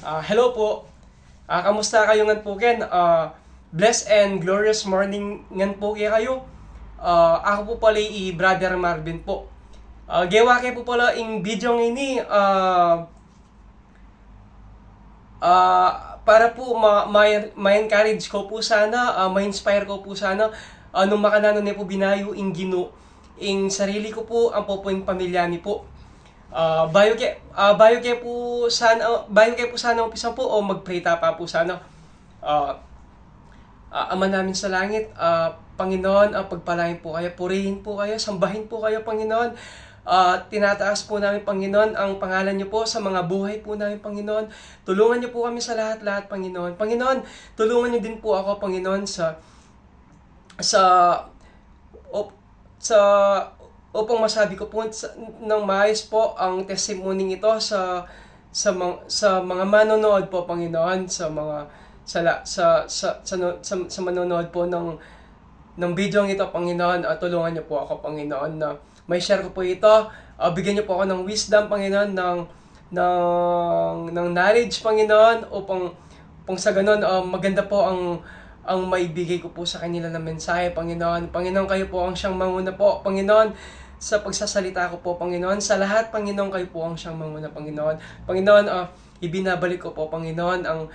Hello po. Kamusta kayo ngan po ken? Blessed and glorious morning ngan po kayo. Ako po pala Brother Marvin po. Gewa kayo po pala ing video ini para po ma-encourage ko po sana, ma-inspire ko po sana nung makanano ni po binayo ing Ginoo ing sarili ko po ang po ing pamilya ni po. Bayo kay po sana umpisa po o mag-pray ta pa po sana. Ama namin sa langit, Panginoon, pagpalain po kayo, purihin po kayo, sambahin po kayo, Panginoon. Tinataas po namin, Panginoon, ang pangalan niyo po sa mga buhay po namin, Panginoon. Tulungan niyo po kami sa lahat-lahat, Panginoon. Panginoon, tulungan niyo din po ako, Panginoon, upang masabi ko po ng maayos po ang testimony ito sa mga manonood po, Panginoon, sa manonood po ng video ito, Panginoon. Tulungan niyo po ako, Panginoon, na may share ko po ito. Bigyan niyo po ako ng wisdom, Panginoon, ng knowledge, Panginoon, upang sa ganun maganda po ang maibigay ko po sa kanila na mensahe, Panginoon. Panginoon, kayo po ang siyang manguna po, Panginoon, sa pagsasalita ko po, Panginoon. Sa lahat, Panginoon, kayo po ang siyang manguna, Panginoon. Panginoon, ibinabalik ko po, Panginoon, ang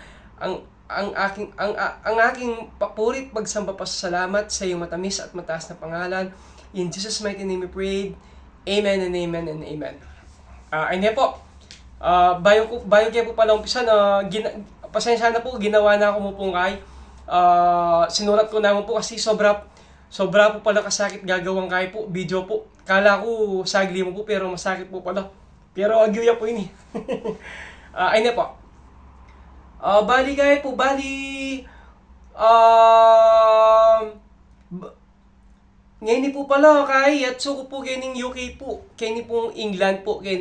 aking papurit pagsamba pasasalamat sa iyong matamis at mataas na pangalan. In Jesus' mighty name we prayed. Amen and amen and amen. Ayun po. Bayo kayo po pala umpisa na pasensya na po, ginawa na ako mo pong kay. Sinulat ko naman po kasi sobra po pala kasakit gagawang kay po, video po. Kala ko sagli mo po pero masakit po pala. Pero agyuya po ini. Ayun po. Bali kay po, ngayon po pala kay at so ko po kining UK po. Kini pong England po, kay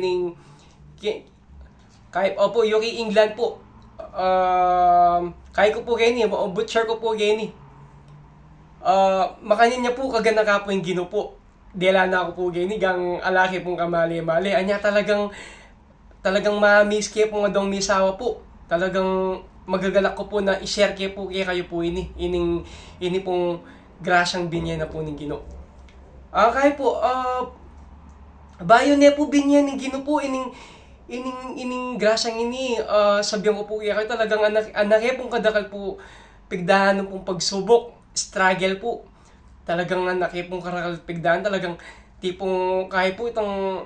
opo UK England po. Kay ko po kini, butcher ko po kini. Makanin niya po kagana ka po yung Ginoo po. Dela na ako po gini gang alaki pong kamali-mali. Anya talagang ma-miss kayo po nga dong misawa po. Talagang magagalak ko po na i-share kayo kayo po ini pong grasyang binyan na po ng Ginoo. Kaya po bayo ne po binyan ng Ginoo po ining grasyang ini sabihan ko po kayo talagang anak pong kadakal po pigdahan pong pagsubok, struggle po. Talagang nakipong karakal pigdaan, talagang tipong kaya po itong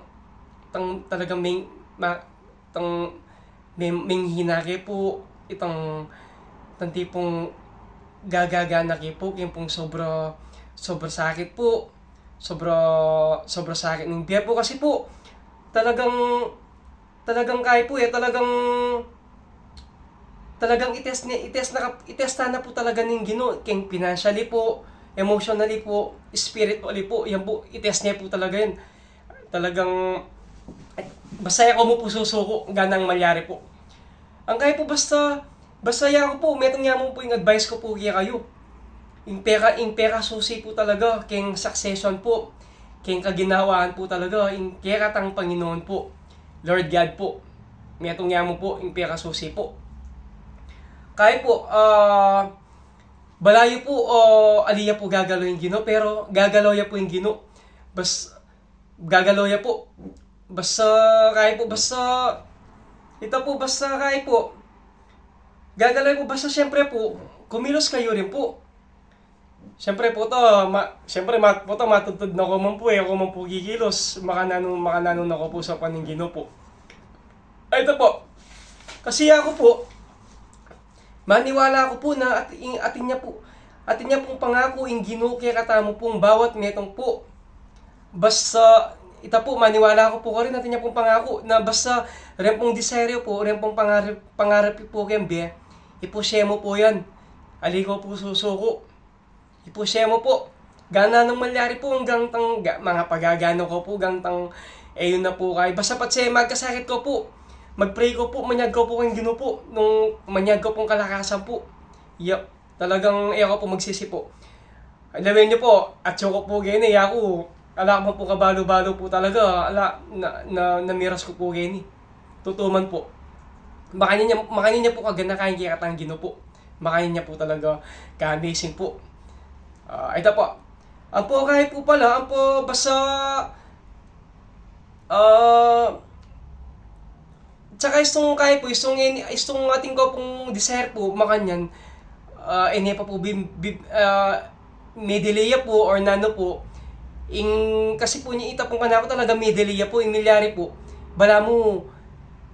talagang may hinake po itong tipong gagaganaki po yung pong sobra sakit po, sobra sakit ng biya po kasi po talagang kaya po talagang itest na po talaga ng Ginoo kung financially po, emotionally po, spiritually po, yan po, itest niya po talaga yun. Talagang, basta ako mo po susuko, ganang malyari po. Ang kaya po basta yan ko po, metong niya mo po yung advice ko po kaya kayo. Yung pera susi po talaga, keng succession po, keng kaginawaan po talaga, yung kaya katang Panginoon po, Lord God po. Metong niya mo po, yung pera susi po. Kaya po, balayo po aliya po gagalaw yung Ginoo, pero gagalaw ya po yung Ginoo. Gagalaw ya po. Basta kaya po, ito po, basta kaya po. Gagalaw po, basta syempre po, kumilos kayo rin po. Syempre po matutod na ko man po ako man po gigilos. Makananong na ko po sa paning Ginoo po. Ito po, kasi ako po, maniwala ko po na atin niya pong pangako ing Ginoo kaya katamo pong bawat metong po. Basta ita po maniwala ko po rin atin niya pong pangako na basta ren pong desire po, ren pong pangarap po kembe, ipusye mo po yan. Aligo po susuko. Ipusye mo po. Gana nang malyari po hanggang mga pagagano ko po gantang yun na po kay. Basta patse magkasakit ko po. Mag-pray ko po, manyag ko po kang Ginoo po, nung manyag ko pong kalakasan po. Talagang ako po magsisi po. Alawin niyo po, at ko po gini, ako, ala ko po kabalo-balo po talaga, namiras ko po gini. Tutuman po. makanin niya po kagana kain kaya katang Ginoo po. Makanin niya po talaga ka-amazing po. Ito po. Ang po kahit po pala, ang po basta tsaka istong kahit po, istong ating ko pong desire po, makanyan, ine pa po, medeleya po, or nano po, kasi po niya ita pong kanako talaga medeleya po, milyari po, bala mo,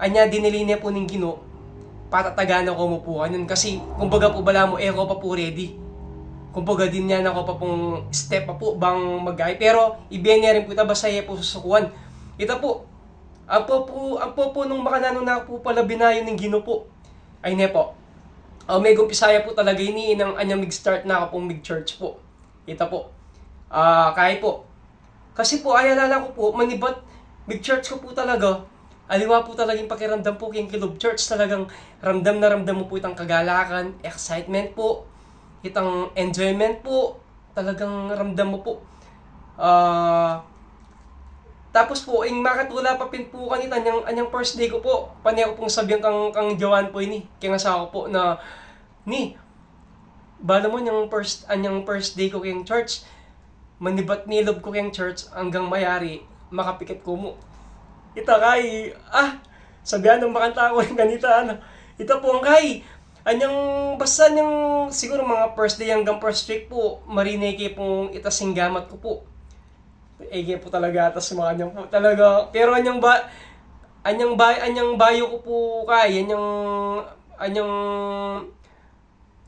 anya dinili niya po ng Ginoo, patatagana ko mo po kanon, kasi kumbaga po bala mo, ko pa po ready. Kumbaga din niya ako pa pong step pa po bang magay, pero ibiyan niya rin po ita basaya po susukuan. Ito po, ang po nung makanano na po pala binayo ng Ginoo po. Ay ne po. May gumpisaya po talaga ini nang anyang mig-start na ako pong mig-church po. Ito po. Kahit po. Kasi po ay alala ko po, manibat mig-church ko po talaga. Aliwa po talagang pakiramdam po king Kilob Church, talagang ramdam na ramdam mo po itang kagalakan, excitement po, itang enjoyment po, talagang ramdam mo po. Tapos po, makatula pa pin po kanita, anyang first day ko po, paniya ko pong sabihan kang Jowan po ini, kaya nga sa ako po na, bala mo anyang first day ko kayang church, manibat nilob ko kayang church, hanggang mayari, makapikit ko mo. Ito kay, sabihan ng makanta ko yung ganita, ito po ang kay, basta niyang, siguro mga first day hanggang first week po, marinay kayo pong itasinggamat ko po. Ege po talaga atas mga kanyang po talaga, pero anyang bayo ko po kay anyang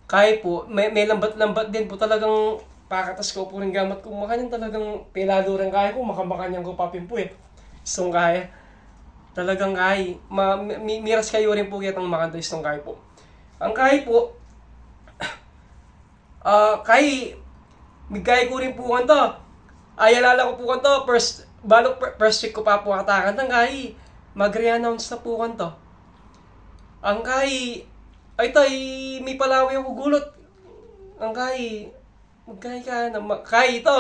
kay po may lambat din po talagang pakatas ko po ring gamat ko makanyang talagang pelado rin kaya ko makamakanyang ko papin po istong kaya talagang kay miras kayo rin po kitang makanta istong kay po ang kay po kay migkay ko rin po kanta. Ay, alala ko po kanto, first week ko pa po katakan ng kay, mag-re-announce na po kanto. Ang kay, ay tay, may palawi ako gulot. Ang kay, magkay ka na, kay ito,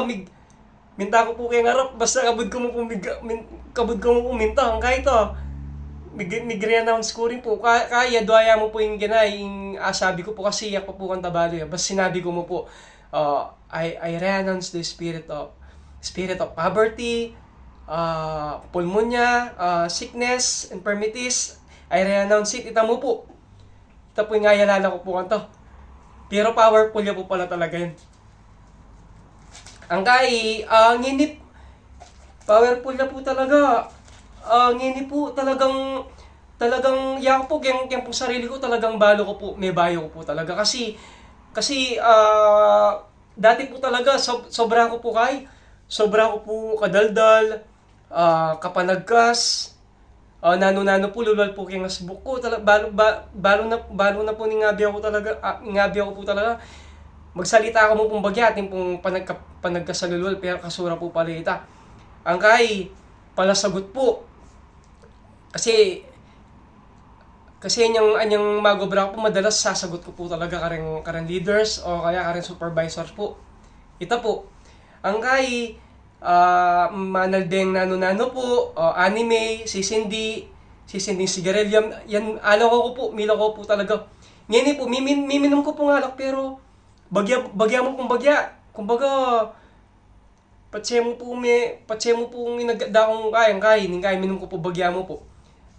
minta ko po kay ngarap, basta kabud ko mo minta, ang kay ito, mig-re-announce ko rin po, kaya duaya mo po yung ginay, sabi ko po kasi yak pa po kang tabalo, basta sinabi ko mo po, I re-announce the spirit of poverty, pulmonya, sickness, infirmities, I re-announce it. Ita mo po. Ito po yung ayalala ko po kanto. Pero powerful niya po pala talaga yun. Ang kay, nginip, powerful na po talaga. Nginip po talagang, yak po, kaya po sarili ko talagang balo ko po, may bayo ko po talaga. Kasi, dati po talaga, sobra ko po sobra ko po kadaldal, kapanagkas, nano-nano po, lulal po kaya ngasbook ko, balo na po ningabi ako talaga, magsalita ako mo pong bagya, ating pong panagkasalulol, pero kasura po pala ita. Ang kay, palasagot po, kasi anyang magobra ko po, madalas sasagot ko po talaga kareng leaders, o kaya kareng supervisors po. Ito po, ang kay, manaldeng nano-nano po, anime, sisindi sigarilyo, yan, ko po, milo ko po talaga. Ngayon po, miminom ko po alak, pero, bagya mo pong bagya. Kumbaga, patse mo po inagdakong kaya, minom ko po bagya mo po.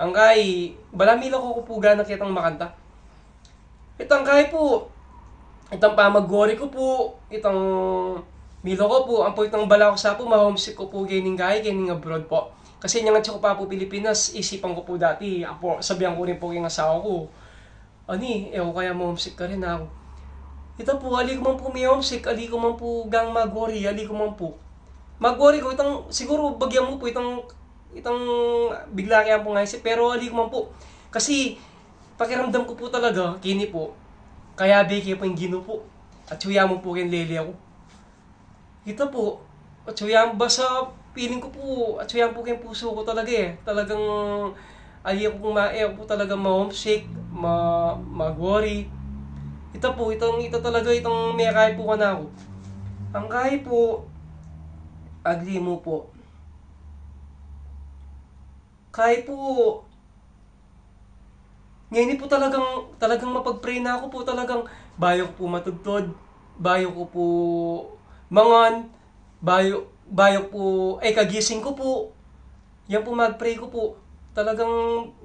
Ang kay, bala milo ko po gana kitang makanta. Itang kay po, itang pamagori ko po, itang milo ko po, ang po itang bala ko sa po, ma-homesick ko po gaining abroad po. Kasi nga ko pa po Pilipinas, isipan ko po dati, ako, sabihan ko rin po yung asawa ko, kaya ma-homesick ka rin ako. Ito po, ali ko man po may homesick, ali ko man po gang magori, ali ko man po. Magori ko, siguro bagyan mo po, itang bigla kaya po nga isip, pero ali ko man po. Kasi, pakiramdam ko po talaga, kini po, kaya beke po yung Ginoo po. At suya mo po yung lele ako. Ito po, at suya basta feeling ko po, at suya po yung puso ko talaga Talagang, aliya ko po talaga ma-homesick, mag-worry. Ito po, ito talaga, itong may kaya po ka na ako. Ang kaya po, agli mo po. Kaya po, ngayon po talagang mapag-pray na ako po, talagang bayo ko po matugtod, bayo ko po mangan, bayo po, kagising ko po, yan po mag-pray ko po. Talagang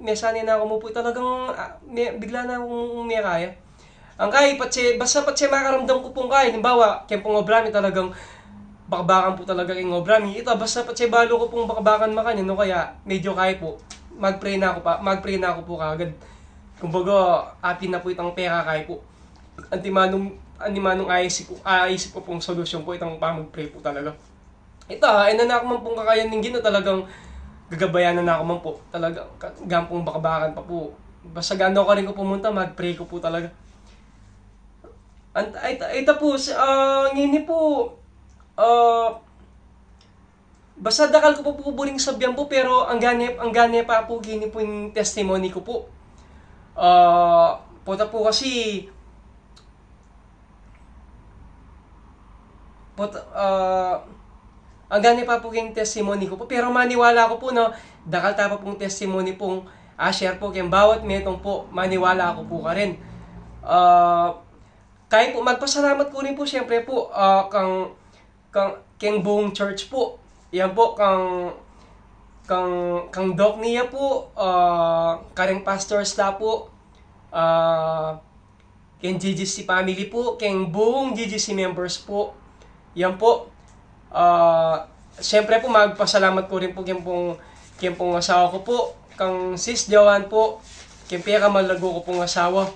mesani na ako mo po, talagang bigla na akong may kaya. Ang kaya, basta patse makaramdam ko pong kaya, halimbawa, kaya pong obrami talagang bakabakan po talaga yung obrami. Ito, basta patse balo ko pong bakabakan makan, no, kaya medyo kaya po. Mag-pray na ako po kagad. Kumbaga, atin na po itang pera kaya po. Antimanong aisip ko pong solusyon po itang pamag-pray po talaga. Ito, na ako man pong kakayan ng Ginoo, talagang gagabayanan na ako man po. Talagang gampong bakabakan pa po. Basta gano ka rin ko pumunta, mag-pray ko po talaga. Ito po, ngini po, basta dakal ko po buring sabyan po, pero ang gani pa po, gini po yung testimony ko po. Puta po kasi, ang gani pa po yung testimony ko po, pero maniwala ko po na dakal tapa pong testimony pong share po kayong bawat metong po, maniwala ako po ka rin. Kaya po, magpasalamat ko rin po siyempre po kang buong church po. Yan po, kang doc niya po, kareng pastor staff po, kang GGC family po, kang buong GGC members po. Yan po. Siyempre po, magpasalamat ko rin po kaya pong asawa ko po, kang sis Joan po, kaya pera malago ko pong asawa.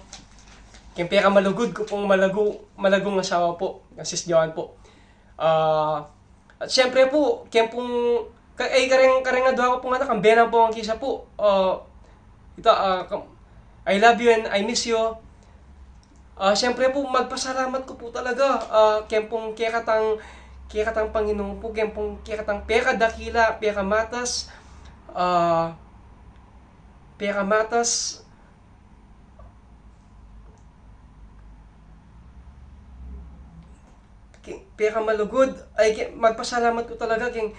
Kaya pera malugod ko pong malagong asawa po, kang sis Joan po. At siyempre po, kaya pong, kareng adwa ko pong anak, ang benang po ang kisa po. I love you and I miss you. Siyempre po, magpasalamat ko po talaga. Kaya pong kaya katang Panginoon po, kaya pong kaya katang pera dakila, pera matas, pera malugod. Magpasalamat ko talaga king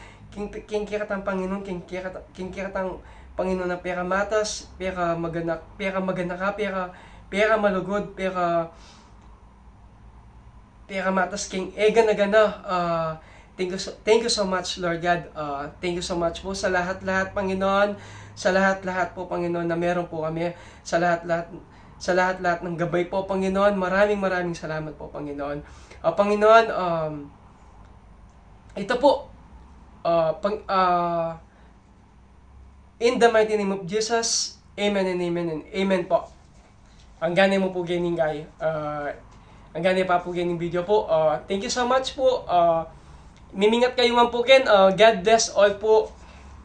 kaya katang Panginoon, king kaya katang Panginoon na pera matas, pera magana ka, pera malugod, pera matas king gana. Thank you so much, Lord God. Thank you so much po sa lahat-lahat, Panginoon. Sa lahat-lahat po, Panginoon, na meron po kami. Sa lahat-lahat ng gabay po, Panginoon. Maraming salamat po, Panginoon. Panginoon, ito po, in the mighty name of Jesus, amen and amen and amen po. Ang gani mo po ganing guy. Ang gani pa po ganing video po. Thank you so much po. Mimingat kayo man po ken. God bless all po.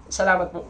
Salamat po.